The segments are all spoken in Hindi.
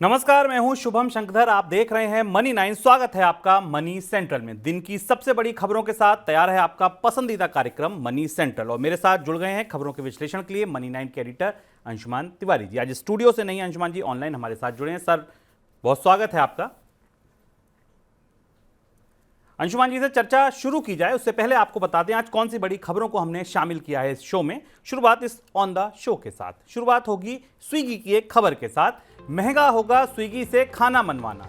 नमस्कार, मैं हूं शुभम शंकरधर। आप देख रहे हैं मनी 9। स्वागत है आपका मनी सेंट्रल में। दिन की सबसे बड़ी खबरों के साथ तैयार है आपका पसंदीदा कार्यक्रम मनी सेंट्रल। और मेरे साथ जुड़ गए हैं खबरों के विश्लेषण के लिए मनी 9 के एडिटर अंशुमान तिवारी जी। आज स्टूडियो से नहीं, अंशुमान जी ऑनलाइन हमारे साथ जुड़े हैं। सर, बहुत स्वागत है आपका। अंशुमान जी से चर्चा शुरू की जाए उससे पहले आपको बता दें आज कौन सी बड़ी खबरों को हमने शामिल किया है इस शो में। शुरुआत इस ऑन द शो के साथ शुरुआत होगी स्विगी की एक खबर के साथ। महंगा होगा स्विगी से खाना मनवाना।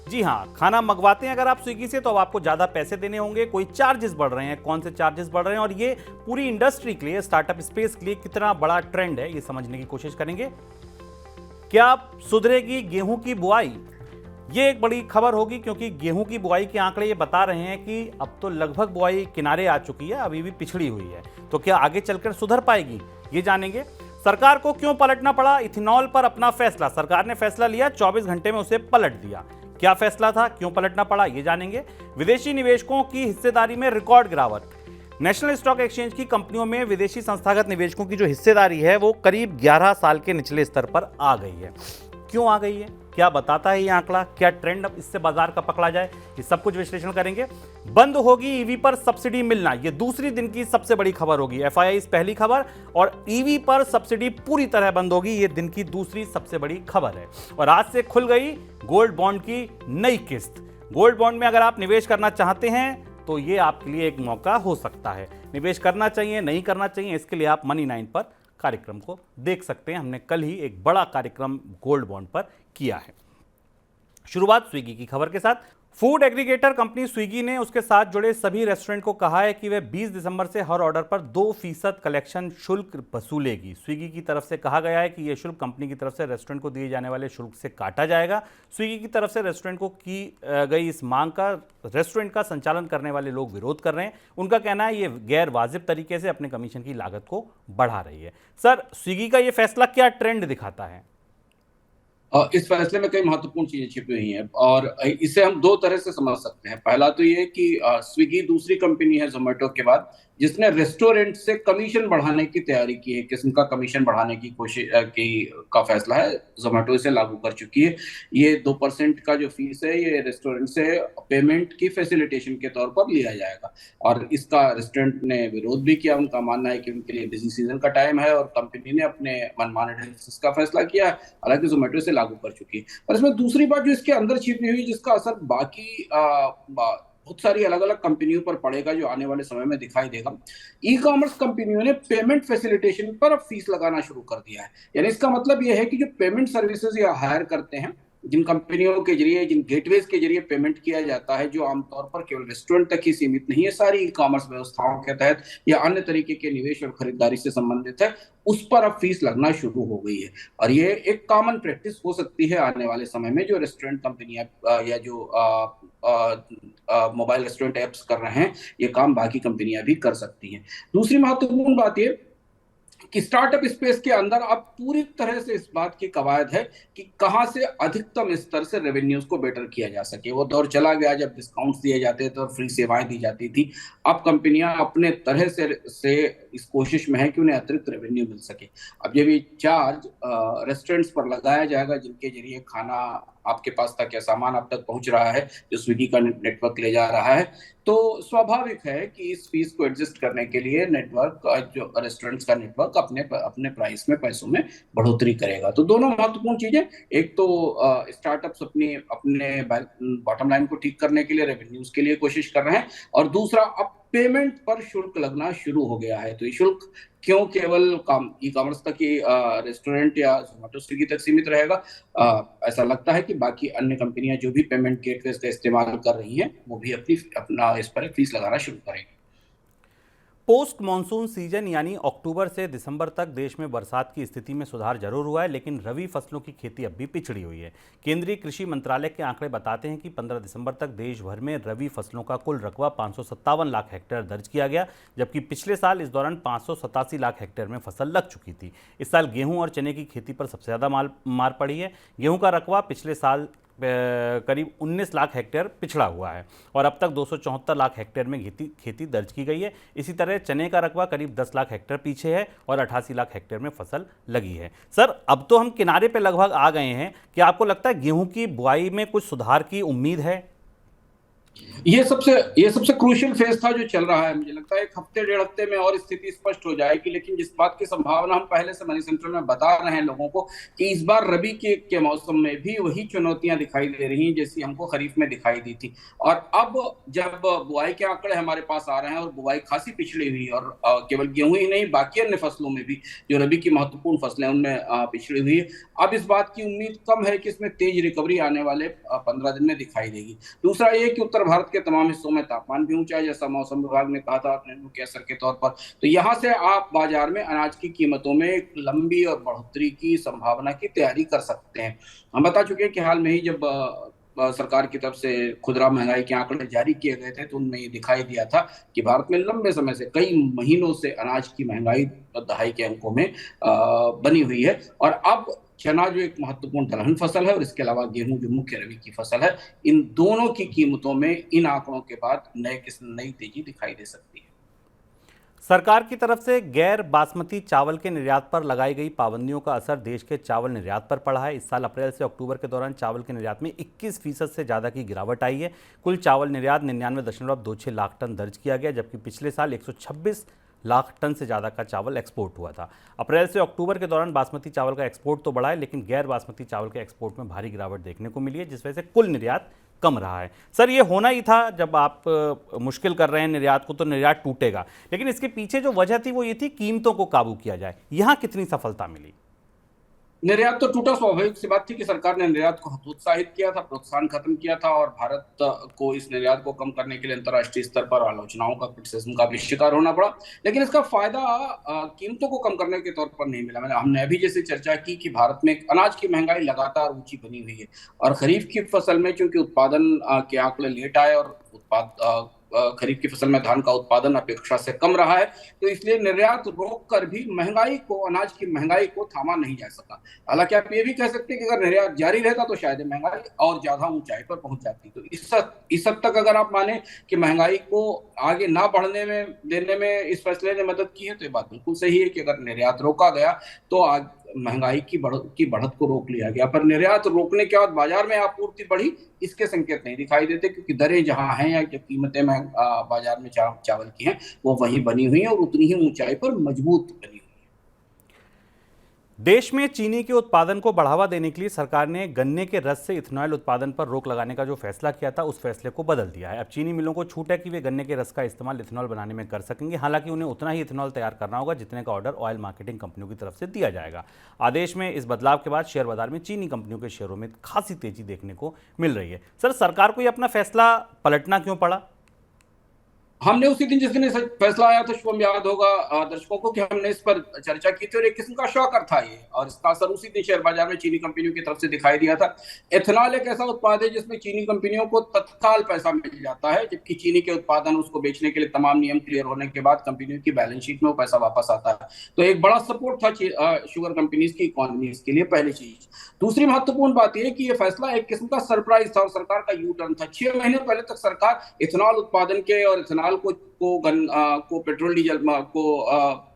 जी हां, खाना मंगवाते हैं अगर आप स्विगी से तो अब आपको ज्यादा पैसे देने होंगे। कोई चार्जेस बढ़ रहे हैं, कौन से चार्जेस बढ़ रहे हैं और ये पूरी इंडस्ट्री के लिए, स्टार्टअप स्पेस के लिए कितना बड़ा ट्रेंड है, ये समझने की कोशिश करेंगे। क्या सुधरेगी गेहूं की बुआई? ये एक बड़ी खबर होगी क्योंकि गेहूं की बुआई के आंकड़े ये बता रहे हैं कि अब तो लगभग बुआई किनारे आ चुकी है, अभी भी पिछड़ी हुई है। तो क्या आगे चलकर सुधर पाएगी, ये जानेंगे। सरकार को क्यों पलटना पड़ा इथेनॉल पर अपना फैसला? सरकार ने फैसला लिया, 24 घंटे में उसे पलट दिया। क्या फैसला था, क्यों पलटना पड़ा, ये जानेंगे। विदेशी निवेशकों की हिस्सेदारी में रिकॉर्ड गिरावट। नेशनल स्टॉक एक्सचेंज की कंपनियों में विदेशी संस्थागत निवेशकों की जो हिस्सेदारी है वो करीब 11 साल के निचले स्तर पर आ गई है। क्यों आ गई है, क्या बताता है ये आंकड़ा, क्या ट्रेंड अब इससे बाजार का पकड़ा जाए, ये सब कुछ विश्लेषण करेंगे। बंद होगी ईवी पर सब्सिडी मिलना, ये दूसरी दिन की सबसे बड़ी खबर होगी। एफआईआई पहली खबर और ईवी पर सब्सिडी पूरी तरह बंद होगी, ये दिन की दूसरी सबसे बड़ी खबर है। और आज से खुल गई गोल्ड बॉन्ड की नई किस्त। गोल्ड बॉन्ड में अगर आप निवेश करना चाहते हैं तो ये आपके लिए एक मौका हो सकता है। निवेश करना चाहिए, नहीं करना चाहिए, इसके लिए आप मनी 9 पर कार्यक्रम को देख सकते हैं। हमने कल ही एक बड़ा कार्यक्रम गोल्ड बॉन्ड पर किया है। शुरुआत स्विगी की खबर के साथ। फूड एग्रीगेटर कंपनी स्विगी ने उसके साथ जुड़े सभी रेस्टोरेंट को कहा है कि वे 20 दिसंबर से हर ऑर्डर पर 2% कलेक्शन शुल्क वसूलेगी। स्विगी की तरफ से कहा गया है कि यह शुल्क कंपनी की तरफ से रेस्टोरेंट को दिए जाने वाले शुल्क से काटा जाएगा। स्विगी की तरफ से रेस्टोरेंट को की गई इस मांग का रेस्टोरेंट का संचालन करने वाले लोग विरोध कर रहे हैं। उनका कहना है ये गैर वाजिब तरीके से अपने कमीशन की लागत को बढ़ा रही है। सर, स्विगी का ये फैसला क्या ट्रेंड दिखाता है? इस फैसले में कई महत्वपूर्ण चीजें छिपी हुई हैं और इसे हम दो तरह से समझ सकते हैं। पहला तो ये कि स्विगी दूसरी कंपनी है जोमेटो के बाद जिसने रेस्टोरेंट से कमीशन बढ़ाने की तैयारी की है। किस्म का कमीशन बढ़ाने की कोशिश का फैसला है, जोमेटो इसे लागू कर चुकी है। ये 2% का जो फीस है ये रेस्टोरेंट से पेमेंट की फैसिलिटेशन के तौर पर लिया जाएगा और इसका रेस्टोरेंट ने विरोध भी किया। उनका मानना है कि उनके लिए बिजी सीजन का टाइम है और कंपनी ने अपने मनमाने ढंग से इसका फैसला किया है। हालांकि जोमेटो इसे लागू कर चुकी है। और इसमें दूसरी बात जो इसके अंदर छिपी हुई जिसका असर बाकी बहुत सारी अलग अलग कंपनियों पर पड़ेगा, जो आने वाले समय में दिखाई देगा। ई कॉमर्स कंपनियों ने पेमेंट फैसिलिटेशन पर अब फीस लगाना शुरू कर दिया है। यानी इसका मतलब यह है कि जो पेमेंट सर्विसेज या हायर करते हैं, जिन कंपनियों के जरिए, जिन गेटवेज के जरिए पेमेंट किया जाता है, जो आमतौर पर केवल रेस्टोरेंट तक ही सीमित नहीं है, सारी ई कॉमर्स व्यवस्थाओं के तहत या अन्य तरीके के निवेश और खरीदारी से संबंधित है, उस पर अब फीस लगना शुरू हो गई है। और ये एक कॉमन प्रैक्टिस हो सकती है आने वाले समय में। जो रेस्टोरेंट कंपनियां या जो मोबाइल रेस्टोरेंट एप्स कर रहे हैं, ये काम बाकी कंपनियां भी कर सकती हैं। दूसरी महत्वपूर्ण बात ये कि स्टार्टअप स्पेस के अंदर अब पूरी तरह से इस बात की कवायद है कि कहां से अधिकतम स्तर से रेवेन्यूज को बेटर किया जा सके। वो दौर चला गया जब डिस्काउंट्स दिए जाते थे और फ्री सेवाएं दी जाती थी। अब कंपनियां अपने तरह से इस कोशिश में है कि उन्हें अतिरिक्त रेवेन्यू मिल सके। अब ये भी चार्ज रेस्टोरेंट्स पर लगाया जाएगा जिनके जरिए खाना आपके पास तक या सामान आप तक पहुंच रहा है, जो स्विगी का नेटवर्क ले जा रहा है। तो स्वाभाविक है कि इस फीस को एडजस्ट करने के लिए नेटवर्क, जो रेस्टोरेंट्स का नेटवर्क, अपने अपने प्राइस में, पैसों में बढ़ोतरी करेगा। तो दोनों महत्वपूर्ण चीजें, एक तो स्टार्टअप्स अपने बॉटम लाइन को ठीक करने के लिए, रेवेन्यूज के लिए कोशिश कर रहे हैं, और दूसरा अब पेमेंट पर शुल्क लगना शुरू हो गया है। तो ये शुल्क क्यों केवल ई कॉमर्स तक ही, रेस्टोरेंट या जोमेटो स्विगी तक सीमित रहेगा? ऐसा लगता है कि बाकी अन्य कंपनियां जो भी पेमेंट गेटवेज का इस्तेमाल कर रही हैं वो भी अपना इस पर एक फीस लगाना शुरू करेंगे। पोस्ट मॉनसून सीजन यानी अक्टूबर से दिसंबर तक देश में बरसात की स्थिति में सुधार जरूर हुआ है, लेकिन रबी फसलों की खेती अब भी पिछड़ी हुई है। केंद्रीय कृषि मंत्रालय के आंकड़े बताते हैं कि 15 दिसंबर तक देश भर में रबी फसलों का कुल रकबा 557 लाख हेक्टेयर दर्ज किया गया, जबकि पिछले साल इस दौरान 587 लाख हेक्टेयर में फसल लग चुकी थी। इस साल गेहूं और चने की खेती पर सबसे ज्यादा मार पड़ी है। गेहूं का रकबा पिछले साल करीब 19 लाख हेक्टेयर पिछड़ा हुआ है और अब तक 274 लाख हेक्टेयर में खेती दर्ज की गई है। इसी तरह चने का रकबा करीब 10 लाख हेक्टेयर पीछे है और 88 लाख हेक्टेयर में फसल लगी है। सर, अब तो हम किनारे पे लगभग आ गए हैं, क्या आपको लगता है गेहूं की बुआई में कुछ सुधार की उम्मीद है? ये सबसे क्रूशियल फेज था जो चल रहा है। मुझे लगता है एक हफ्ते डेढ़ हफ्ते में और स्थिति स्पष्ट हो जाएगी, लेकिन जिस बात की संभावना हम पहले से मनी सेंट्रल में बता रहे हैं लोगों को कि इस बार रबी के मौसम में भी वही चुनौतियां दिखाई दे रही हैं जैसी हमको खरीफ में दिखाई दी थी। और अब जब बुआई के आंकड़े हमारे पास आ रहे हैं और बुआई खासी पिछड़ी हुई और केवल गेहूं ही नहीं बाकी अन्य फसलों में भी जो रबी की महत्वपूर्ण फसलें उनमें पिछड़ी हुई है, अब इस बात की उम्मीद कम है कि इसमें तेज रिकवरी आने वाले 15 दिन में दिखाई देगी। दूसरा ये कि उत्तर भारत के तमाम हिस्सों में तापमान भी ऊंचा है, जैसा मौसम विभाग ने कहा था अपने के असर के तौर पर। तो यहां से आप बाजार में अनाज की कीमतों में एक लंबी और बढ़ोतरी की संभावना की तैयारी कर सकते हैं। हम बता चुके हैं कि हाल में ही जब सरकार की तरफ से खुदरा महंगाई के आंकड़े जारी किए गए थे तो उनमें ये दिखाई दिया था कि भारत में लंबे समय से कई महीनों से अनाज की महंगाई दहाई के अंकों में बनी हुई है। और अब चना जो एक महत्वपूर्ण दलहन फसल है और इसके अलावा गेहूं जो मुख्य रबी की फसल है, इन दोनों की कीमतों में इन आंकड़ों के बाद नई तेजी दिखाई दे सकती है। सरकार की तरफ से गैर बासमती चावल के निर्यात पर लगाई गई पाबंदियों का असर देश के चावल निर्यात पर पड़ा है। इस साल अप्रैल से अक्टूबर के दौरान चावल के निर्यात में 21% से ज़्यादा की गिरावट आई है। कुल चावल निर्यात 99.26 लाख टन दर्ज किया गया, जबकि पिछले साल 126 लाख टन से ज़्यादा का चावल एक्सपोर्ट हुआ था। अप्रैल से अक्टूबर के दौरान बासमती चावल का एक्सपोर्ट तो बढ़ा है, लेकिन गैर बासमती चावल के एक्सपोर्ट में भारी गिरावट देखने को मिली है, जिस वजह से कुल निर्यात कम रहा है। सर, ये होना ही था, जब आप मुश्किल कर रहे हैं निर्यात को तो निर्यात टूटेगा, लेकिन इसके पीछे जो वजह थी वो ये थी कीमतों को काबू किया जाए। यहाँ कितनी सफलता मिली? निर्यात तो टूटा, स्वाभाविक सी बात थी कि सरकार ने निर्यात को हतोत्साहित किया था, प्रोत्साहन खत्म किया था और भारत को इस निर्यात को कम करने के लिए अंतर्राष्ट्रीय स्तर पर आलोचनाओं का, क्रिटिसिज्म का भी शिकार होना पड़ा। लेकिन इसका फायदा कीमतों को कम करने के तौर पर नहीं मिला। हमने अभी जैसे चर्चा की कि भारत में अनाज की महंगाई लगातार ऊंची बनी हुई है और खरीफ की फसल में चूंकि उत्पादन के आंकड़े लेट आए और खरीफ की फसल में धान का उत्पादन अपेक्षा से कम रहा है, तो इसलिए निर्यात रोक कर भी अनाज की महंगाई को थामा नहीं जा सका। हालांकि आप ये भी कह सकते हैं कि अगर निर्यात जारी रहता तो शायद महंगाई और ज्यादा ऊंचाई पर पहुंच जाती। तो इस हद तक अगर आप माने कि महंगाई को आगे ना बढ़ने में देने में इस फैसले ने मदद की है, तो ये बात बिल्कुल सही है कि अगर निर्यात रोका गया तो महंगाई की बढ़त को रोक लिया गया। पर निर्यात रोकने के बाद बाजार में आपूर्ति बढ़ी, इसके संकेत नहीं दिखाई देते, क्योंकि दरें जहां हैं या जो कीमतें बाजार में चावल की हैं वो वही बनी हुई हैं और उतनी ही ऊंचाई पर मजबूत बनी हुई है। देश में चीनी के उत्पादन को बढ़ावा देने के लिए सरकार ने गन्ने के रस से इथेनॉल उत्पादन पर रोक लगाने का जो फैसला किया था, उस फैसले को बदल दिया है। अब चीनी मिलों को छूट है कि वे गन्ने के रस का इस्तेमाल इथेनॉल बनाने में कर सकेंगे। हालांकि उन्हें उतना ही इथेनॉल तैयार करना होगा जितने का ऑर्डर ऑयल मार्केटिंग कंपनियों की तरफ से दिया जाएगा। आदेश में इस बदलाव के बाद शेयर बाजार में चीनी कंपनियों के शेयरों में खासी तेजी देखने को मिल रही है। सर, सरकार को ये अपना फैसला पलटना क्यों पड़ा? हमने उसी दिन जिस दिन फैसला आया था, शुभम याद होगा दर्शकों को, कि हमने इस पर चर्चा की थी और एक किस्म का शॉकर था ये, और इसका असर उसी दिन शेयर बाजार में चीनी कंपनियों की तरफ से दिखाई दिया था। एथेनॉल एक ऐसा उत्पाद है जिसमें चीनी कंपनियों को तत्काल पैसा मिल जाता है, जबकि चीनी के उत्पादन उसको बेचने के लिए तमाम नियम क्लियर होने के बाद कंपनियों की बैलेंस शीट में वो पैसा वापस आता है। तो एक बड़ा सपोर्ट था शुगर कंपनीज की इकोनॉमीज के लिए, पहली चीज। दूसरी महत्वपूर्ण बात यह कि यह फैसला एक किस्म का सरप्राइज था और सरकार का यू टर्न था। 6 महीने पहले तक सरकार इथेनॉल उत्पादन के और इथेनॉल को पेट्रोल डीजल को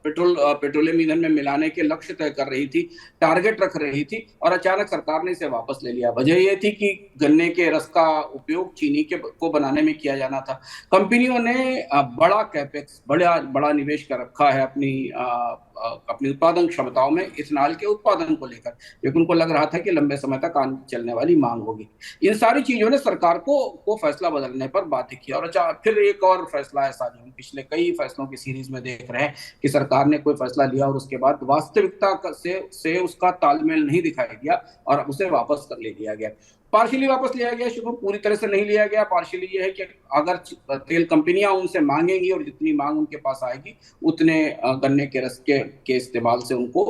पेट्रोलियम ईंधन में मिलाने के लक्ष्य तय कर रही थी, टारगेट रख रही थी, और अचानक सरकार ने इसे वापस ले लिया। वजह यह थी कि गन्ने के रस का उपयोग चीनी को बनाने में किया जाना था। कंपनियों ने बड़ा कैपेक्स, बड़ा निवेश कर रखा है अपनी उत्पादन क्षमताओं में इथेनॉल के उत्पादन को लेकर, क्योंकि उनको लग रहा था कि लंबे समय तक चलने वाली मांग होगी। इन सारी चीजों ने सरकार को फैसला बदलने पर बाध्य किया। और फिर एक और फैसला ऐसा जो हम पिछले कई फैसलों की सीरीज में देख रहे हैं कि सरकार ने कोई फैसला लिया और उसके बाद वास्तविकता से उसका तालमेल नहीं दिखाई दिया और उसे वापस कर ले लिया गया। पार्शियली वापस लिया गया, शुरू पूरी तरह से नहीं लिया गया। पार्शियली ये है कि अगर तेल कंपनियां उनसे मांगेंगी और जितनी मांग उनके पास आएगी उतने गन्ने के रस के इस्तेमाल से उनको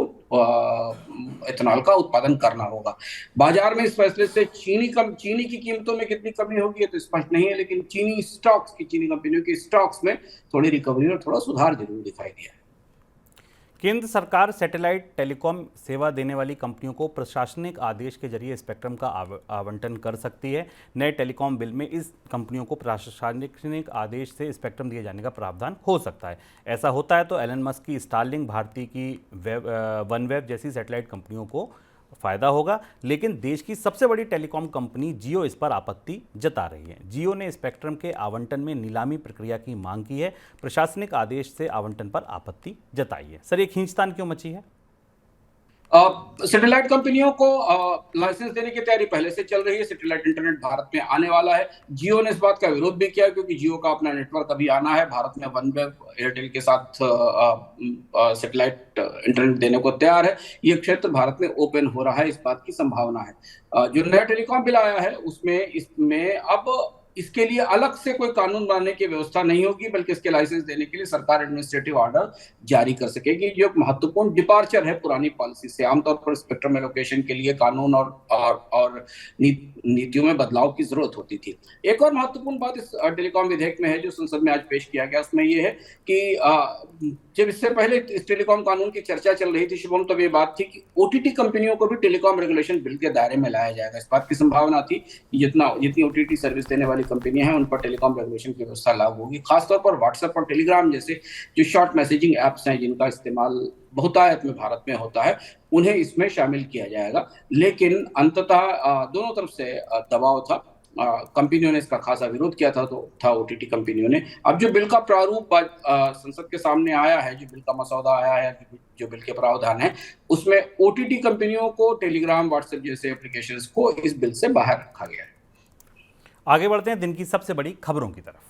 इथेनॉल का उत्पादन करना होगा। बाजार में इस फैसले से चीनी की कीमतों में कितनी कमी होगी तो स्पष्ट नहीं है, लेकिन चीनी कंपनियों की स्टॉक्स में थोड़ी रिकवरी और थोड़ा सुधार जरूर दिखाई दिया है। केंद्र सरकार सैटेलाइट टेलीकॉम सेवा देने वाली कंपनियों को प्रशासनिक आदेश के जरिए स्पेक्ट्रम का आवंटन कर सकती है। नए टेलीकॉम बिल में इस कंपनियों को प्रशासनिक आदेश से स्पेक्ट्रम दिए जाने का प्रावधान हो सकता है। ऐसा होता है तो एलन मस्क की स्टारलिंक, भारती की वनवेब जैसी सैटेलाइट कंपनियों को फायदा होगा, लेकिन देश की सबसे बड़ी टेलीकॉम कंपनी जियो इस पर आपत्ति जता रही है। जियो ने स्पेक्ट्रम के आवंटन में नीलामी प्रक्रिया की मांग की है। प्रशासनिक आदेश से आवंटन पर आपत्ति जताई है। सर, ये खींचतान क्यों मची है? सैटेलाइट कंपनियों को लाइसेंस देने की तैयारी पहले से चल रही है। सैटेलाइट इंटरनेट भारत में आने वाला है। जियो ने इस बात का विरोध भी किया क्योंकि जियो का अपना नेटवर्क अभी आना है। भारत में वनवेब एयरटेल के साथ सैटेलाइट इंटरनेट देने को तैयार है। ये क्षेत्र भारत में ओपन हो रहा है, इस बात की संभावना है। जो नया टेलीकॉम बिल आया है इसमें अब इसके लिए अलग से कोई कानून बनाने की व्यवस्था नहीं होगी, बल्कि इसके लाइसेंस देने के लिए सरकार एडमिनिस्ट्रेटिव ऑर्डर जारी कर सकेगी, जो एक महत्वपूर्ण डिपार्चर है पुरानी पॉलिसी से। आमतौर पर स्पेक्ट्रम एलोकेशन के लिए कानून और नीतियों में बदलाव की जरूरत होती थी। एक और महत्वपूर्ण बात इस टेलीकॉम विधेयक में है जो संसद में आज पेश किया गया, उसमें यह है कि जब इससे पहले इस टेलीकॉम कानून की चर्चा चल रही थी शुभम, तब ये बात थी कि ओटीटी कंपनियों को भी टेलीकॉम रेगुलेशन बिल के दायरे में लाया जाएगा। इस बात की संभावना थी कि जितनी ओटीटी सर्विस देने वाली कंपनियां हैं उन पर टेलीकॉम रेगुलेशन की व्यवस्था लागू होगी। खासतौर पर व्हाट्सएप और टेलीग्राम जैसे जो शॉर्ट मैसेजिंग एप्स हैं जिनका इस्तेमाल बहुतायत में भारत में होता है, उन्हें इसमें शामिल किया जाएगा। लेकिन अंततः दोनों तरफ से दबाव था। कंपनियों ने इसका खासा विरोध किया था ओटीटी कंपनियों ने। अब जो बिल का प्रारूप संसद के सामने आया है, जो बिल का मसौदा आया है, जो बिल के प्रावधान है, उसमें ओटीटी कंपनियों को, टेलीग्राम, व्हाट्सएप जैसे एप्लीकेशंस को इस बिल से बाहर रखा गया है। आगे बढ़ते हैं दिन की सबसे बड़ी खबरों की तरफ।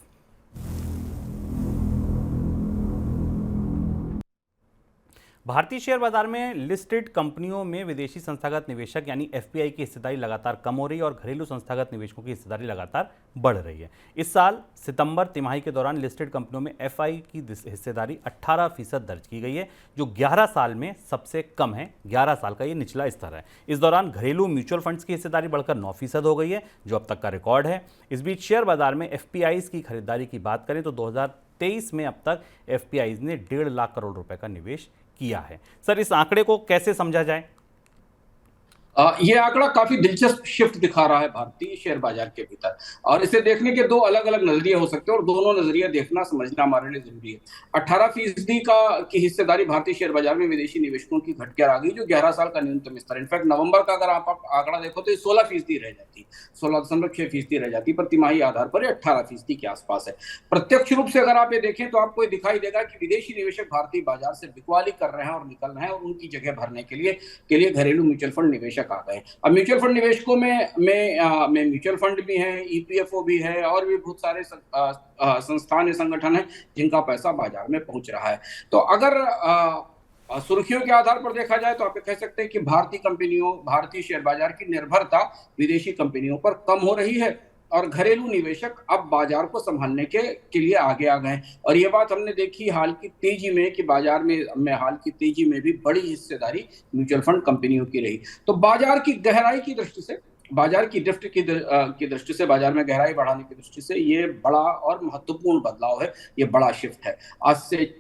भारतीय शेयर बाजार में लिस्टेड कंपनियों में विदेशी संस्थागत निवेशक यानी एफपीआई की हिस्सेदारी लगातार कम हो रही है और घरेलू संस्थागत निवेशकों की हिस्सेदारी लगातार बढ़ रही है। इस साल सितंबर तिमाही के दौरान लिस्टेड कंपनियों में एफआई की हिस्सेदारी 18% दर्ज की गई है, जो 11 साल में सबसे कम है। 11 साल का ये निचला स्तर है। इस दौरान घरेलू म्यूचुअल फंड्स की हिस्सेदारी बढ़कर 9% हो गई है, जो अब तक का रिकॉर्ड है। इस बीच शेयर बाजार में एफपीआईज की खरीदारी की बात करें तो 2023 में अब तक एफपीआईज ने 1.5 लाख करोड़ रुपए का निवेश किया है। सर, इस आंकड़े को कैसे समझा जाए? ये आंकड़ा काफी दिलचस्प शिफ्ट दिखा रहा है भारतीय शेयर बाजार के भीतर, और इसे देखने के दो अलग अलग नजरिए हो सकते हैं और दोनों नजरिए देखना समझना हमारे लिए जरूरी है। 18% की हिस्सेदारी भारतीय शेयर बाजार में विदेशी निवेशकों की घटकर आ गई, जो 11 साल का न्यूनतम स्तर। इनफैक्ट नवंबर का अगर आप आंकड़ा देखो तो 16% रह जाती, 16.6% रह जाती, पर तिमाही आधार पर 18% के आसपास है। प्रत्यक्ष रूप से अगर आप ये देखें तो आपको दिखाई देगा कि विदेशी निवेशक भारतीय बाजार से बिकवाली कर रहे हैं और निकल रहे हैं, और उनकी जगह भरने के लिए घरेलू म्यूचुअल फंड निवेशक आ गए। अब म्यूचुअल फंड निवेशकों में म्यूचुअल फंड भी हैं, ईपीएफओ भी है, और भी बहुत सारे संस्थान संगठन हैं जिनका पैसा बाजार में पहुंच रहा है। तो अगर सुर्खियों के आधार पर देखा जाए तो आप कह सकते हैं कि भारतीय शेयर बाजार की निर्भरता विदेशी कंपनियों पर कम हो रही है, और घरेलू निवेशक अब बाजार को संभालने के लिए आगे आ गए। और ये बात हमने देखी हाल की तेजी में कि बाजार में हाल की तेजी में भी बड़ी हिस्सेदारी म्यूचुअल फंड कंपनियों की रही। तो बाजार की गहराई की दृष्टि से, बाजार की ड्रिफ्ट की दृष्टि से, बाजार में गहराई बढ़ाने की दृष्टि से ये बड़ा और महत्वपूर्ण बदलाव है, ये बड़ा शिफ्ट है। आज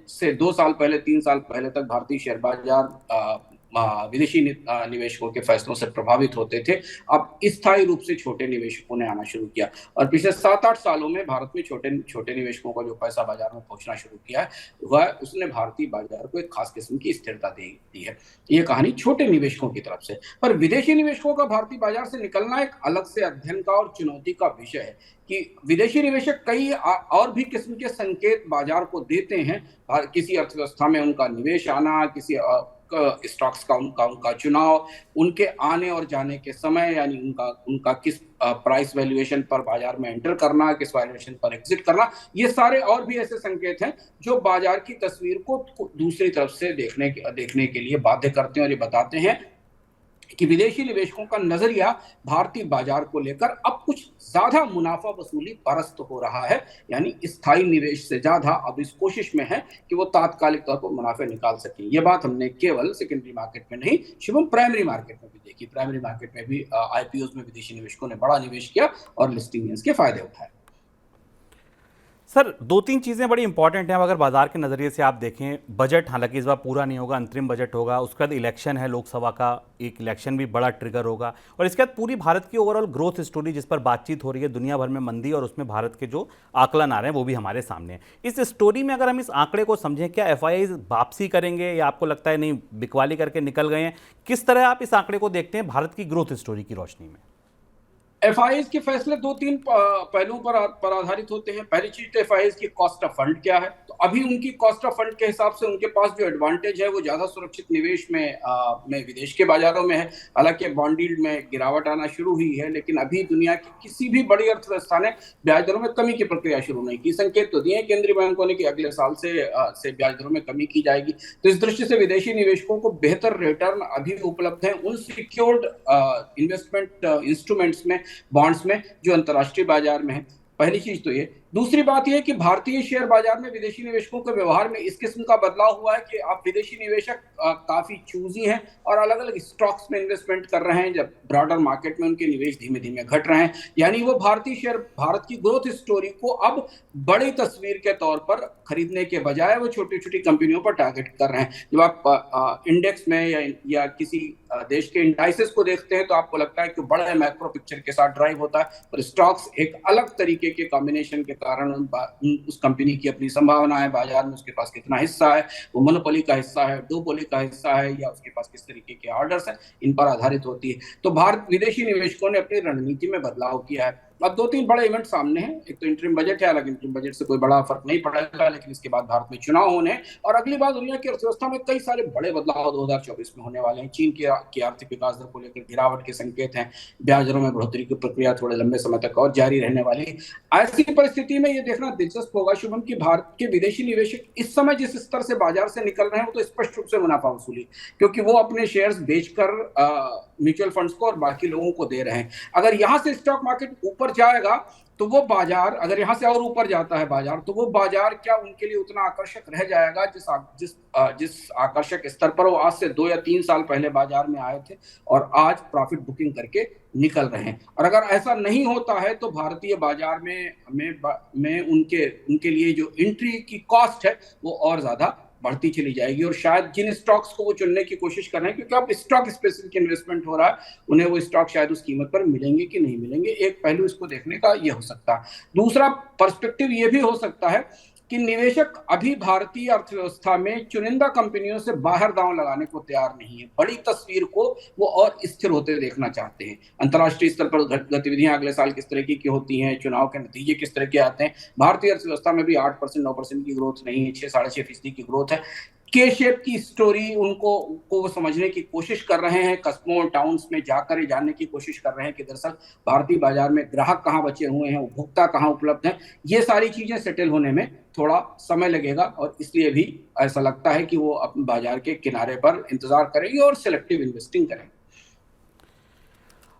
से 2 साल पहले, 3 साल पहले तक भारतीय शेयर बाजार विदेशी निवेशकों के फैसलों से प्रभावित होते थे। अब स्थायी रूप से छोटे निवेशकों ने आना शुरू किया, और पिछले 7-8 सालों में भारत में छोटे निवेशकों का जो पैसा बाजार में पहुंचना शुरू किया है, वह उसने भारतीय बाजार को एक खास किस्म की स्थिरता दी है। ये कहानी छोटे निवेशकों की तरफ से। पर विदेशी निवेशकों का भारतीय बाजार से निकलना एक अलग से अध्ययन का और चुनौती का विषय है कि विदेशी निवेशक कई और भी किस्म के संकेत बाजार को देते हैं। किसी अर्थव्यवस्था में उनका निवेश आना, किसी स्टॉक्स का उनका चुनाव, उनके आने और जाने के समय, यानी उनका किस प्राइस वैल्यूएशन पर बाजार में एंटर करना, किस वैल्यूएशन पर एग्जिट करना, ये सारे और भी ऐसे संकेत हैं जो बाजार की तस्वीर को दूसरी तरफ से देखने के लिए बाध्य करते हैं, और ये बताते हैं कि विदेशी निवेशकों का नजरिया भारतीय बाजार को लेकर अब कुछ ज्यादा मुनाफा वसूली परस्त हो रहा है। यानी स्थायी निवेश से ज्यादा अब इस कोशिश में है कि वो तात्कालिक तौर पर मुनाफे निकाल सकें। ये बात हमने केवल सेकेंडरी मार्केट में नहीं, शुभम, प्राइमरी मार्केट में भी देखी। प्राइमरी मार्केट में भी आईपीओ में विदेशी निवेशकों ने बड़ा निवेश किया और लिस्टिंग गेन्स के फायदे उठाए। सर, दो तीन चीज़ें बड़ी इंपॉर्टेंट हैं। अब अगर बाजार के नज़रिए से आप देखें, बजट हालांकि इस बार पूरा नहीं होगा, अंतरिम बजट होगा, उसके बाद इलेक्शन है लोकसभा का, एक इलेक्शन भी बड़ा ट्रिगर होगा, और इसके बाद पूरी भारत की ओवरऑल ग्रोथ स्टोरी जिस पर बातचीत हो रही है, दुनिया भर में मंदी और उसमें भारत के जो आकलन आ रहे हैं वो भी हमारे सामने है। इस स्टोरी में अगर हम इस आंकड़े को समझें, क्या एफआईआई वापसी करेंगे या आपको लगता है नहीं बिकवाली करके निकल गए हैं? किस तरह आप इस आंकड़े को देखते हैं भारत की ग्रोथ स्टोरी की रोशनी में? एफआईएस के फैसले दो तीन पहलुओं पर आधारित होते हैं। पहली चीज तो एफआईएस की कॉस्ट ऑफ फंड क्या है। तो अभी उनकी कॉस्ट ऑफ फंड के हिसाब से उनके पास जो एडवांटेज है वो ज्यादा सुरक्षित निवेश में विदेश के बाजारों में है। हालांकि बॉन्ड यील्ड में गिरावट आना शुरू हुई है, लेकिन अभी दुनिया की किसी भी बड़ी अर्थव्यवस्था ने ब्याज दरों में कमी की प्रक्रिया शुरू नहीं की। संकेत तो दिए केंद्रीय बैंकों ने कि अगले साल से ब्याज दरों में कमी की जाएगी। तो इस दृष्टि से विदेशी निवेशकों को बेहतर रिटर्न अभी उपलब्ध है उन सिक्योर्ड इन्वेस्टमेंट इंस्ट्रूमेंट्स में, बॉन्ड्स में, जो अंतर्राष्ट्रीय बाजार में है। पहली चीज तो ये। दूसरी बात यह कि भारतीय शेयर बाजार में विदेशी निवेशकों के व्यवहार में इस किस्म का बदलाव हुआ है कि अब विदेशी निवेशक काफी चूजी हैं और अलग अलग स्टॉक्स में इन्वेस्टमेंट कर रहे हैं, जब ब्रॉडर मार्केट में उनके निवेश धीमे धीमे घट रहे हैं। यानी वो भारतीय शेयर भारत की ग्रोथ स्टोरी को अब बड़ी तस्वीर के तौर पर खरीदने के बजाय वो छोटी छोटी कंपनियों पर टारगेट कर रहे हैं। जब आप इंडेक्स में या किसी देश के इंडाइसेस को देखते हैं तो आपको लगता है कि बड़े मैक्रो पिक्चर के साथ ड्राइव होता है, और स्टॉक्स एक अलग तरीके के कॉम्बिनेशन के कारण उस कंपनी की अपनी संभावना है बाजार में, उसके पास कितना हिस्सा है, वो मोनोपोली का हिस्सा है, डुओपोली का हिस्सा है, या उसके पास किस तरीके के ऑर्डर्स हैं, इन पर आधारित होती है। तो भारत विदेशी निवेशकों ने अपनी रणनीति में बदलाव किया है। अब दो तीन बड़े इवेंट सामने हैं। एक तो इंटरिम बजट है, हालांकि इंटरिम बजट से कोई बड़ा फर्क नहीं पड़ेगा, लेकिन इसके बाद भारत में चुनाव होने हैं, और अगली बार दुनिया की अर्थव्यवस्था में कई सारे बड़े बदलाव 2024 में होने वाले हैं। चीन की आर्थिक विकास दर को लेकर गिरावट के संकेत हैं, ब्याज दरों में बढ़ोतरी की प्रक्रिया थोड़े लंबे समय तक और जारी रहने वाली है। ऐसी परिस्थिति में यह देखना दिलचस्प होगा शुभम कि भारत के विदेशी निवेशक इस समय जिस स्तर से बाजार से निकल रहे हैं वो तो स्पष्ट रूप से मुनाफा वसूली, क्योंकि वो अपने शेयर्स बेचकर म्यूचुअल फंड्स को और बाकी लोगों को दे रहे हैं। अगर यहां से स्टॉक मार्केट ऊपर जाएगा तो वो बाजार, अगर यहां से और ऊपर जाता है बाजार, तो वो बाजार क्या उनके लिए उतना आकर्षक रह जाएगा जिस आकर्षक स्तर पर वो आज से 2 या 3 साल पहले बाजार में आए थे और आज प्रॉफिट बुकिंग करके निकल रहे हैं। और अगर ऐसा नहीं होता है तो भारतीय बाजार में उनके लिए जो एंट्री की कॉस्ट है वो और ज्यादा बढ़ती चली जाएगी। और शायद जिन स्टॉक्स को वो चुनने की कोशिश कर रहे हैं, क्योंकि अब स्टॉक स्पेसिफिक इन्वेस्टमेंट हो रहा है, उन्हें वो स्टॉक शायद उस कीमत पर मिलेंगे कि नहीं मिलेंगे, एक पहलू इसको देखने का ये हो सकता है। दूसरा पर्सपेक्टिव ये भी हो सकता है कि निवेशक अभी भारतीय अर्थव्यवस्था में चुनिंदा कंपनियों से बाहर दांव लगाने को तैयार नहीं है। बड़ी तस्वीर को वो और स्थिर होते देखना चाहते हैं। अंतर्राष्ट्रीय स्तर पर गतिविधियां अगले साल किस तरह की होती हैं, चुनाव के नतीजे किस तरह के आते हैं। भारतीय अर्थव्यवस्था में भी 8% 9% की ग्रोथ नहीं है, 6-6.5% की ग्रोथ है। के शेप की स्टोरी उनको समझने की कोशिश कर रहे हैं, कस्मों टाउन्स में जाकर जानने की कोशिश कर रहे हैं कि दरअसल भारतीय बाजार में ग्राहक कहाँ बचे हुए हैं, उपभोक्ता कहाँ उपलब्ध हैं। ये सारी चीजें सेटल होने में थोड़ा समय लगेगा, और इसलिए भी ऐसा लगता है कि वो अपने बाजार के किनारे पर इंतजार करेंगे और सिलेक्टिव इन्वेस्टिंग करेंगे।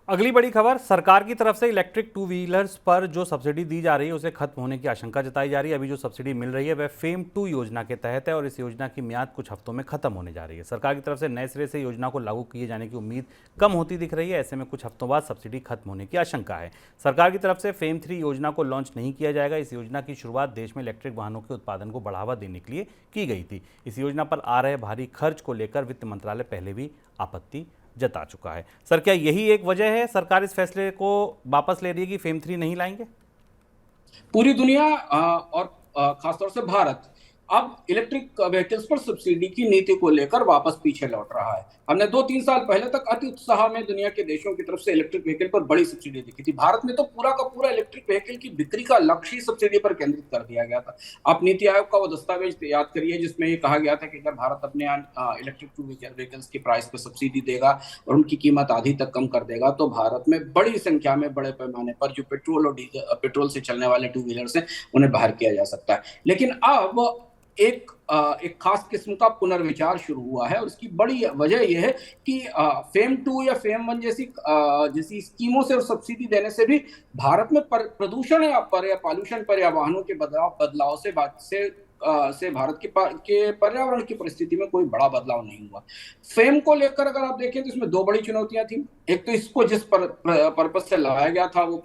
अगली बड़ी खबर, सरकार की तरफ से इलेक्ट्रिक टू व्हीलर्स पर जो सब्सिडी दी जा रही है उसे खत्म होने की आशंका जताई जा रही है। अभी जो सब्सिडी मिल रही है वह फेम 2 योजना के तहत है और इस योजना की मियाद कुछ हफ्तों में खत्म होने जा रही है। सरकार की तरफ से नए सिरे से योजना को लागू किए जाने की उम्मीद कम होती दिख रही है। ऐसे में कुछ हफ्तों बाद सब्सिडी खत्म होने की आशंका है। सरकार की तरफ से फेम 3 योजना को लॉन्च नहीं किया जाएगा। इस योजना की शुरुआत देश में इलेक्ट्रिक वाहनों के उत्पादन को बढ़ावा देने के लिए की गई थी। इस योजना पर आ रहे भारी खर्च को लेकर वित्त मंत्रालय पहले भी आपत्ति जता चुका है। सर, क्या यही एक वजह है सरकार इस फैसले को वापस ले रही है कि फेम 3 नहीं लाएंगे? पूरी दुनिया और खासतौर से भारत अब इलेक्ट्रिक व्हीकल्स पर सब्सिडी की नीति को लेकर वापस पीछे लौट रहा है। हमने 2-3 साल पहले तक अति उत्साह में दुनिया के देशों की तरफ से इलेक्ट्रिक व्हीकल पर बड़ी सब्सिडी देखी थी। भारत में तो पूरा का पूरा इलेक्ट्रिक व्हीकल की बिक्री का लक्ष्य ही सब्सिडी पर केंद्रित कर दिया गया था। आप नीति आयोग का वो दस्तावेज याद करिए जिसमें ये कहा गया था कि अगर भारत अपने इलेक्ट्रिक व्हीकल्स की प्राइस पर सब्सिडी देगा और उनकी कीमत आधी तक कम कर देगा तो भारत में बड़ी संख्या में बड़े पैमाने पर जो पेट्रोल से चलने वाले टू व्हीलर्स हैं उन्हें बाहर किया जा सकता है। लेकिन अब एक खास किस्म का पुनर्विचार शुरू हुआ है, और उसकी बड़ी वजह यह है कि फेम 2 या फेम 1 जैसी स्कीमों से और सब्सिडी देने से भी भारत में प्रदूषण या पॉल्यूशन पर या वाहनों के बदलाव से से भारत के पर्यावरण की परिस्थिति में कोई बड़ा बदलाव नहीं हुआ। फेम को लेकर अगर आप देखें तो इसमें दो बड़ी चुनौतियां थी। एक तो इसको जिस पर्पज से लगाया गया था वो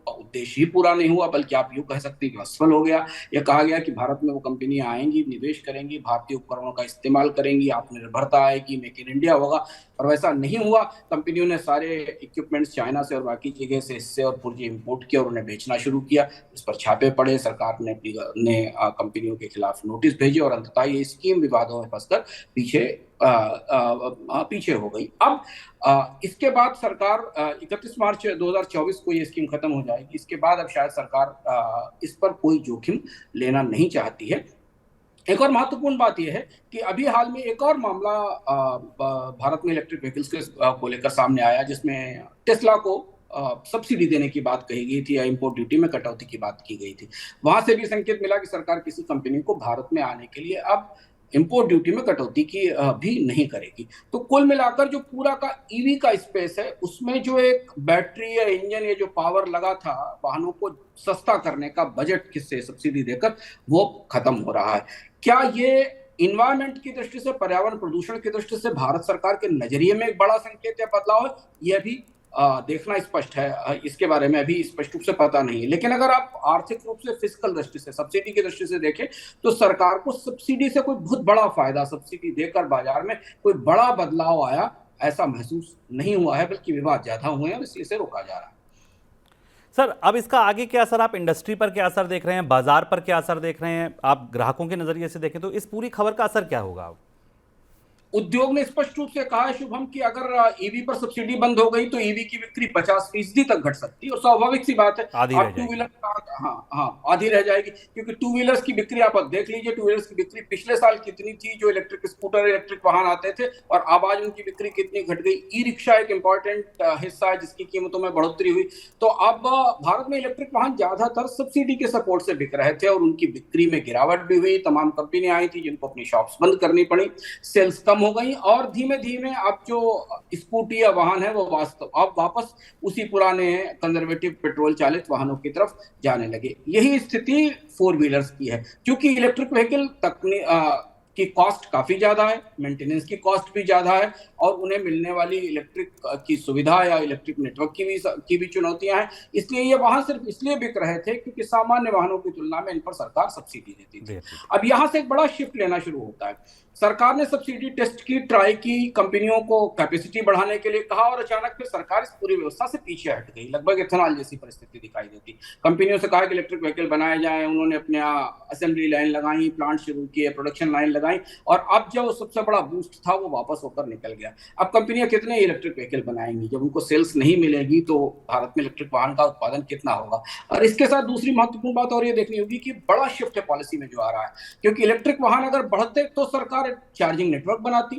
उद्देश्य ही पूरा नहीं हुआ, बल्कि आप यूं कह सकते हैं कि असफल हो गया। यह कहा गया कि भारत में वो कंपनियां आएंगी, निवेश करेंगी, भारतीय उपकरणों का इस्तेमाल करेंगी, आत्मनिर्भरता आएगी, मेक इन इंडिया होगा, पर वैसा नहीं हुआ। कंपनियों ने सारे इक्विपमेंट्स चाइना से और बाकी जगह से हिस्से और पुर्जे इंपोर्ट किया और उन्हें बेचना शुरू किया। इस पर छापे पड़े, सरकार ने कंपनियों के खिलाफ नोटिस भेजे और अंततः ये स्कीम विवादों में फंसकर पीछे हो गई। अब इसके बाद सरकार 31 मार्च 2024 को ये स्कीम खत्म हो जाएगी। इसके बाद अब शायद सरकार इस पर कोई जोखिम लेना नहीं चाहती है। एक और महत्वपूर्ण बात यह है कि अभी हाल में एक और मामला भारत में इलेक्ट्रिक व्हीकल्स को लेकर सामने आया, जिसमें टेस्ला को सब्सिडी देने की बात कही गई थी या इंपोर्ट ड्यूटी में कटौती की बात की गई थी। वहां से भी संकेत मिला कि सरकार किसी कंपनी को भारत में आने के लिए अब इंपोर्ट ड्यूटी में कटौती की भी नहीं करेगी। तो कुल मिलाकर जो पूरा का ईवी का स्पेस है, उसमें जो एक बैटरी या इंजन या जो पावर लगा था वाहनों को सस्ता करने का बजट किससे सब्सिडी देकर, वो खत्म हो रहा है। क्या ये इन्वायरमेंट की दृष्टि से, पर्यावरण प्रदूषण की दृष्टि से भारत सरकार के नजरिए में एक बड़ा संकेत या बदलाव है? यह भी देखना स्पष्ट है। इसके बारे में अभी स्पष्ट रूप से पता नहीं है। लेकिन अगर आप आर्थिक रूप से, फिस्कल दृष्टि से, सब्सिडी की दृष्टि से देखें तो सरकार को सब्सिडी से कोई बहुत बड़ा फायदा, सब्सिडी देकर बाजार में कोई बड़ा बदलाव आया ऐसा महसूस नहीं हुआ है, बल्कि विवाद ज्यादा हुए हैं, इसलिए इसे रोका जा रहा है। सर, अब इसका आगे क्या असर, आप इंडस्ट्री पर क्या असर देख रहे हैं, बाजार पर क्या असर देख रहे हैं, आप ग्राहकों के नजरिए से देखें तो इस पूरी खबर का असर क्या होगा? उद्योग ने स्पष्ट रूप से कहा है शुभम कि अगर ईवी पर सब्सिडी बंद हो गई तो ईवी की बिक्री 50% तक घट सकती है, और स्वाभाविक सी बात है। आप टू व्हीलर, आधी रह जाएगी, क्योंकि टू व्हीलर्स की बिक्री आप देख लीजिए। टू व्हीलर्स की बिक्री पिछले साल कितनी थी, जो इलेक्ट्रिक स्कूटर, इलेक्ट्रिक वाहन आते थे, और अब आज उनकी बिक्री कितनी घट गई। ई रिक्शा एक इंपॉर्टेंट हिस्सा है जिसकी कीमतों में बढ़ोतरी हुई। तो अब भारत में इलेक्ट्रिक वाहन ज्यादातर सब्सिडी के सपोर्ट से बिक रहे थे और उनकी बिक्री में गिरावट भी हुई। तमाम कंपनियां आई थी जिनको अपनी शॉप्स बंद करनी पड़ी, सेल्स कम हो गई, और धीमे धीमे अब जो स्कूटी या वाहन है वो अब वापस उसी पुराने कंजर्वेटिव पेट्रोल चालित वाहनों की तरफ जाने लगे। यही स्थिति फोर व्हीलर्स की है, क्योंकि इलेक्ट्रिक व्हीकल की कॉस्ट काफी ज्यादा है, मेंटेनेंस की कॉस्ट भी ज्यादा है, और उन्हें मिलने वाली इलेक्ट्रिक की सुविधा या इलेक्ट्रिक नेटवर्क की भी चुनौतियां हैं। इसलिए ये वाहन सिर्फ इसलिए बिक रहे थे क्योंकि सामान्य वाहनों की तुलना में इन पर सरकार सब्सिडी देती थी। अब यहां से एक बड़ा शिफ्ट लेना शुरू होता है। सरकार ने सब्सिडी टेस्ट की, ट्राई की, कंपनियों को कैपेसिटी बढ़ाने के लिए कहा, और अचानक फिर सरकार इस पूरी व्यवस्था से पीछे हट गई। लगभग इथेनॉल जैसी परिस्थिति दिखाई देती। कंपनियों से कहा कि इलेक्ट्रिक व्हीकल बनाए जाएं, उन्होंने अपने असेंबली लाइन लगाई, प्लांट शुरू किए, प्रोडक्शन लाइन लगाई, और अब जो सबसे बड़ा बूस्ट था वो वापस होकर निकल गया। अब कंपनियां कितने इलेक्ट्रिक व्हीकल बनाएंगी? जब उनको सेल्स नहीं मिलेगी तो भारत में इलेक्ट्रिक वाहन का उत्पादन कितना होगा? और इसके साथ दूसरी महत्वपूर्ण बात और ये देखनी होगी कि बड़ा शिफ्ट है पॉलिसी में जो आ रहा है, क्योंकि इलेक्ट्रिक वाहन अगर बढ़ते तो सरकार चार्जिंग नेटवर्क बनाती,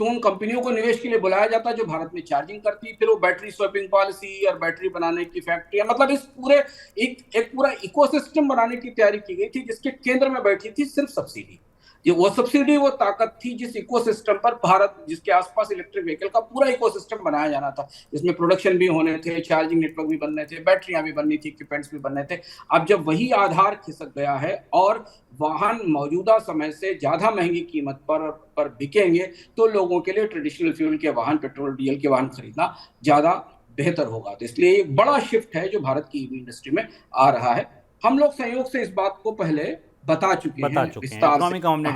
तो उन कंपनियों को निवेश के लिए बुलाया जाता जो भारत में चार्जिंग करती, फिर वो बैटरी स्वैपिंग पॉलिसी और बैटरी बनाने की फैक्ट्री, मतलब इस पूरे एक पूरा इकोसिस्टम बनाने की तैयारी की गई थी, जिसके केंद्र में बैठी थी सिर्फ सब्सिडी। ये वो सब्सिडी, वो ताकत थी जिस इकोसिस्टम पर भारत, जिसके आसपास इलेक्ट्रिक व्हीकल का पूरा इकोसिस्टम बनाया जाना था, जिसमें प्रोडक्शन भी होने थे, चार्जिंग नेटवर्क भी बनने थे, बैटरियां भी बननी थी, इक्विपमेंट्स भी बनने थे। अब जब वही आधार खिसक गया है और वाहन मौजूदा समय से ज्यादा महंगी कीमत पर बिकेंगे, तो लोगों के लिए ट्रेडिशनल फ्यूल के वाहन, पेट्रोल डीजल के वाहन खरीदना ज्यादा बेहतर होगा। तो इसलिए एक बड़ा शिफ्ट है जो भारत की ईवी इंडस्ट्री में आ रहा है। हम लोग संयोग से इस बात को पहले बता चुके हैं इकोनॉमिकम हमने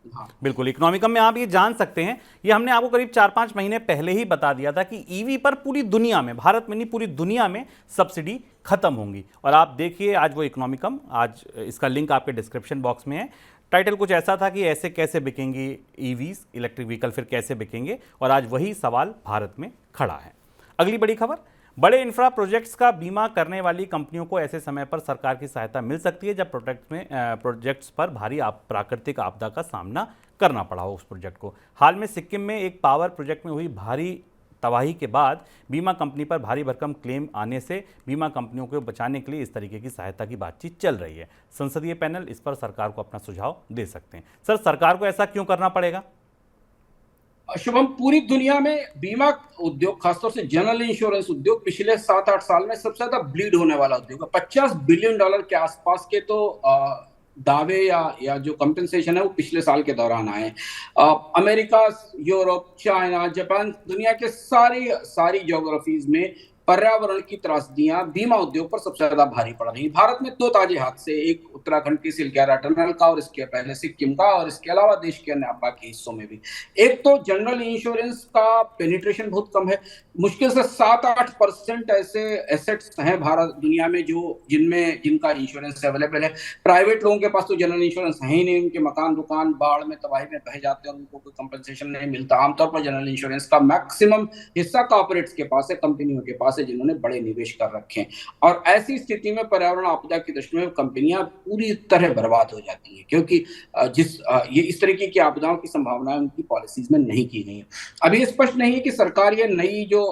हाँ। बिल्कुल, इकोनॉमिकम में आप ये जान सकते हैं, ये हमने आपको करीब 4-5 महीने पहले ही बता दिया था कि ईवी पर पूरी दुनिया में, भारत में नहीं पूरी दुनिया में सब्सिडी खत्म होंगी। और आप देखिए आज वो इकोनॉमिकम, आज इसका लिंक आपके डिस्क्रिप्शन बॉक्स में है। टाइटल कुछ ऐसा था कि ऐसे कैसे बिकेंगी ईवीज, इलेक्ट्रिक व्हीकल फिर कैसे बिकेंगे, और आज वही सवाल भारत में खड़ा है। अगली बड़ी खबर, बड़े इंफ्रा प्रोजेक्ट्स का बीमा करने वाली कंपनियों को ऐसे समय पर सरकार की सहायता मिल सकती है जब प्रोजेक्ट्स पर भारी प्राकृतिक आपदा का सामना करना पड़ा हो उस प्रोजेक्ट को। हाल में सिक्किम में एक पावर प्रोजेक्ट में हुई भारी तबाही के बाद बीमा कंपनी पर भारी भरकम क्लेम आने से बीमा कंपनियों को बचाने के लिए इस तरीके की सहायता की बातचीत चल रही है। संसदीय पैनल इस पर सरकार को अपना सुझाव दे सकते हैं। सर, सरकार को ऐसा क्यों करना पड़ेगा? शुभम, पूरी दुनिया में बीमा उद्योग, खासतौर से जनरल इंश्योरेंस उद्योग, पिछले 7-8 साल में सबसे ज्यादा ब्लीड होने वाला उद्योग है। $50 बिलियन के आसपास के तो दावे या जो कंपेंसेशन है वो पिछले साल के दौरान आए। अमेरिका, यूरोप, चाइना, जापान, दुनिया के सारी ज्योग्राफीज में पर्यावरण की त्रासदियां बीमा उद्योग पर सबसे ज्यादा भारी पड़ रही। भारत में दो ताजे हादसे, एक उत्तराखंड के सिलगैरा टनल का और इसके पहले सिक्किम का, और इसके अलावा देश के अन्य बाकी हिस्सों में भी। एक तो जनरल इंश्योरेंस का पेनिट्रेशन बहुत कम है। मुश्किल से 7-8% ऐसे एसेट्स हैं भारत दुनिया में जिनका इंश्योरेंस अवेलेबल है। प्राइवेट लोगों के पास तो जनरल इंश्योरेंस है ही नहीं, उनके मकान दुकान बाढ़ में तबाही में बह जाते हैं, उनको कोई कंपनसेशन नहीं मिलता। आमतौर पर जनरल इंश्योरेंस का मैक्सिमम हिस्सा कॉर्पोरेट्स के पास है, कंपनियों के पास है, जिन्होंने बड़े निवेश कर रखे हैं। और ऐसी स्थिति में पर्यावरण आपदा की दृष्टि में कंपनियां पूरी तरह बर्बाद हो जाती हैं, क्योंकि ये इस तरीके की आपदाओं की संभावनाएं उनकी पॉलिसीज में नहीं की गई है। अभी स्पष्ट नहीं है कि सरकार ये नई जो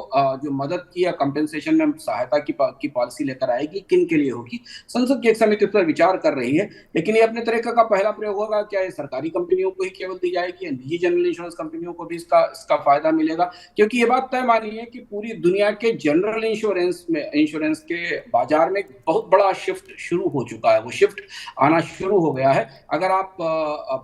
मदद की या कंपेंसेशन में सहायता की पॉलिसी लेकर आएगी, किन के लिए होगी। संसद की एक समिति पर विचार कर रही है, लेकिन ये अपने तरीके का पहला प्रयोग होगा। क्या ये सरकारी कंपनियों को ही केवल दी जाएगी या निजी जनरल इंश्योरेंस कंपनियों को भी इसका फायदा मिलेगा? क्योंकि ये बात तय मानी है कि पूरी दुनिया के जनरल इंश्योरेंस के बाजार में बहुत बड़ा शिफ्ट शुरू हो चुका है, वो शिफ्ट आना शुरू हो गया है। अगर आप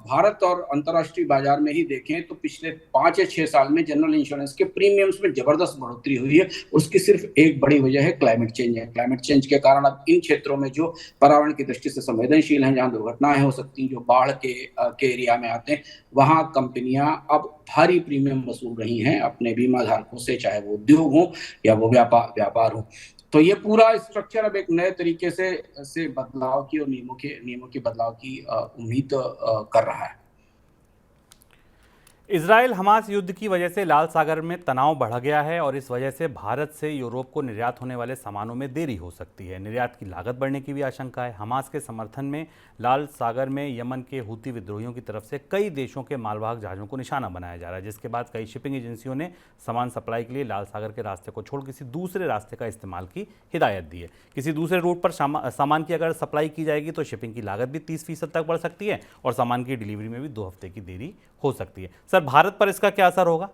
भारत और अंतर्राष्ट्रीय बाजार में ही देखें तो पिछले 5 या 6 साल में जनरल इंश्योरेंस के प्रीमियम्स में जबरदस्त बढ़ोतरी हुई है। उसकी सिर्फ एक बड़ी वजह है क्लाइमेट चेंज है। क्लाइमेट चेंज के कारण अब इन क्षेत्रों में जो पर्यावरण की दृष्टि से संवेदनशील हैं, जहां दुर्घटनाएं हो सकती हैं, जो बाढ़ के एरिया में आते हैं, वहां कंपनियां अब भारी प्रीमियम वसूल रही हैं अपने बीमा धारकों से, चाहे वो उद्योग हो या वो व्यापार हो। तो ये पूरा स्ट्रक्चर अब एक नए तरीके से बदलाव की और नियमों के बदलाव की उम्मीद कर रहा है। इजराइल हमास युद्ध की वजह से लाल सागर में तनाव बढ़ गया है और इस वजह से भारत से यूरोप को निर्यात होने वाले सामानों में देरी हो सकती है। निर्यात की लागत बढ़ने की भी आशंका है। हमास के समर्थन में लाल सागर में यमन के हूती विद्रोहियों की तरफ से कई देशों के मालवाहक जहाज़ों को निशाना बनाया जा रहा है, जिसके बाद कई शिपिंग एजेंसियों ने सामान सप्लाई के लिए लाल सागर के रास्ते को छोड़ किसी दूसरे रास्ते का इस्तेमाल की हिदायत दी है। किसी दूसरे रूट पर सामान की अगर सप्लाई की जाएगी तो शिपिंग की लागत भी 30% तक बढ़ सकती है और सामान की डिलीवरी में भी 2 हफ्ते की देरी हो सकती है। सर, भारत पर इसका क्या असर होगा?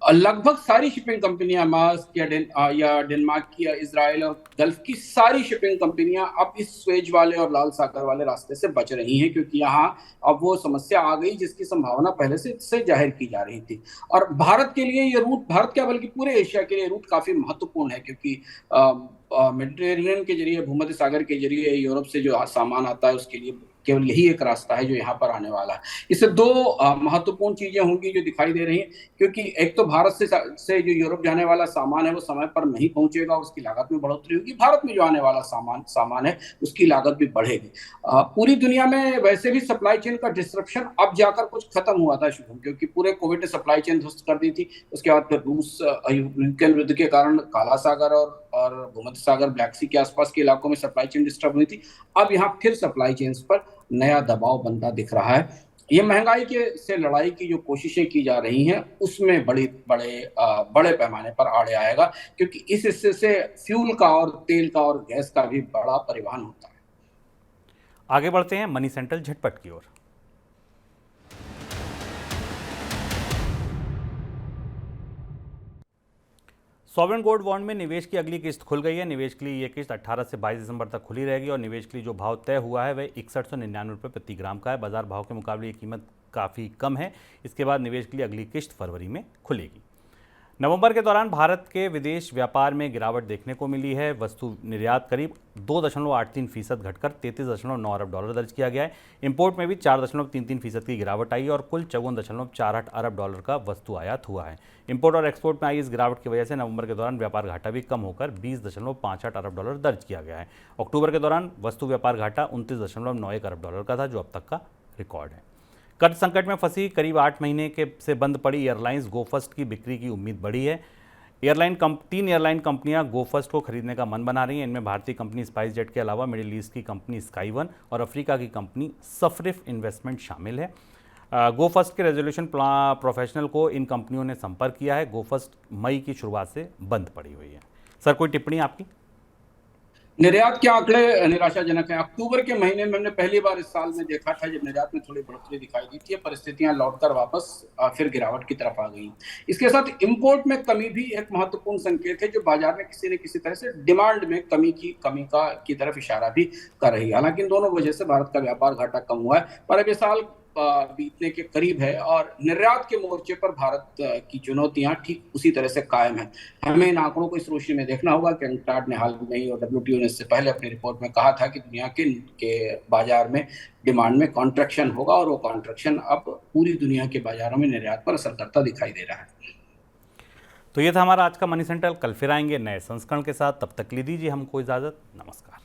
लगभग सारी शिपिंग कंपनियां, मास्क या डेनमार्क की या इजराइल और गल्फ की सारी शिपिंग कंपनियां अब इस स्वेज वाले और लाल सागर वाले रास्ते से बच रही हैं, क्योंकि यहाँ अब वो समस्या आ गई जिसकी संभावना पहले से जाहिर की जा रही थी। और भारत के लिए ये रूट, भारत क्या बल्कि पूरे एशिया के लिए रूट काफी महत्वपूर्ण है, क्योंकि मेडिटेरेनियन के जरिए, भूमध्य सागर के जरिए यूरोप से जो सामान आता है उसके लिए केवल यही एक रास्ता है जो यहाँ पर आने वाला है। इससे 2 महत्वपूर्ण चीजें होंगी जो दिखाई दे रही हैं, क्योंकि एक तो भारत से जो यूरोप जाने वाला सामान है वो समय पर नहीं पहुंचेगा, उसकी लागत में बढ़ोतरी होगी। भारत में जो आने वाला सामान है उसकी लागत भी बढ़ेगी। पूरी दुनिया में वैसे भी सप्लाई चेन का डिस्ट्रप्शन अब जाकर कुछ खत्म हुआ था शुभम, क्योंकि पूरे कोविड ने सप्लाई चेन ध्वस्त कर दी थी। उसके बाद फिर रूस यूक्रेन युद्ध के कारण काला सागर और भूमध्य सागर, ब्लैक सी के आसपास के इलाकों में सप्लाई चेन डिस्टर्ब हुई थी। अब यहाँ फिर सप्लाई चेन पर नया दबाव बनता दिख रहा है। ये महंगाई से लड़ाई की जो कोशिशें की जा रही हैं उसमें बड़े पैमाने पर आड़े आएगा, क्योंकि इस हिस्से से फ्यूल का और तेल का और गैस का भी बड़ा परिवहन होता है। आगे बढ़ते हैं मनी सेंट्रल झटपट की ओर। सॉवरेन गोल्ड बॉन्ड में निवेश की अगली किस्त खुल गई है। निवेश के लिए ये किस्त 18 से 22 दिसंबर तक खुली रहेगी और निवेश के लिए जो भाव तय हुआ है वह 6199 रुपये प्रति ग्राम का है। बाजार भाव के मुकाबले ये कीमत काफ़ी कम है। इसके बाद निवेश के लिए अगली किस्त फरवरी में खुलेगी। नवंबर के दौरान भारत के विदेश व्यापार में गिरावट देखने को मिली है। वस्तु निर्यात करीब 2.83% घटकर 33.9 अरब डॉलर दर्ज किया गया है। इंपोर्ट में भी 4.33% की गिरावट आई और कुल 54.48 अरब डॉलर का वस्तु आयात हुआ है। इंपोर्ट और एक्सपोर्ट में आई इस गिरावट की वजह से नवंबर के दौरान व्यापार घाटा भी कम होकर 20.58 अरब डॉलर दर्ज किया गया है। अक्टूबर के दौरान वस्तु व्यापार घाटा 29.91 अरब डॉलर का था, जो अब तक का रिकॉर्ड है। कर्ज संकट में फंसी करीब 8 महीने से बंद पड़ी एयरलाइंस गोफस्ट की बिक्री की उम्मीद बढ़ी है। 3 एयरलाइन कंपनियां गोफस्ट को खरीदने का मन बना रही हैं। इनमें भारतीय कंपनी स्पाइस जेट के अलावा मिडिल ईस्ट की कंपनी स्काई वन और अफ्रीका की कंपनी सफरिफ इन्वेस्टमेंट शामिल है। गोफस्ट के रेजोल्यूशन प्रोफेशनल को इन कंपनियों ने संपर्क किया है। गोफस्ट मई की शुरुआत से बंद पड़ी हुई है। सर, कोई टिप्पणी आपकी? निर्यात के आंकड़े निराशाजनक हैं। अक्टूबर के महीने में हमने पहली बार इस साल में देखा था जब निर्यात में थोड़ी बढ़ोतरी दिखाई दी थी। परिस्थितियां लौटकर वापस फिर गिरावट की तरफ आ गई। इसके साथ इंपोर्ट में कमी भी एक महत्वपूर्ण संकेत है जो बाजार में किसी न किसी तरह से डिमांड में कमी की तरफ इशारा भी कर रही है। हालांकि इन दोनों वजह से भारत का व्यापार घाटा कम हुआ है, पर अब ये साल बीतने के करीब है और निर्यात के मोर्चे पर भारत की चुनौतियां ठीक उसी तरह से कायम है। हमें इन आंकड़ों को इस रोशनी में देखना होगा कि UNCTAD ने हाल में ही और WTO ने इससे पहले अपनी रिपोर्ट में कहा था कि दुनिया के बाजार में डिमांड में कॉन्ट्रैक्शन होगा और वो कॉन्ट्रैक्शन अब पूरी दुनिया के बाजारों में निर्यात पर असर करता दिखाई दे रहा है। तो ये था हमारा आज का मनी सेंट्रल। कल फिर आएंगे नए संस्करण के साथ, तब तक के लिए दीजिए हमको इजाजत। नमस्कार।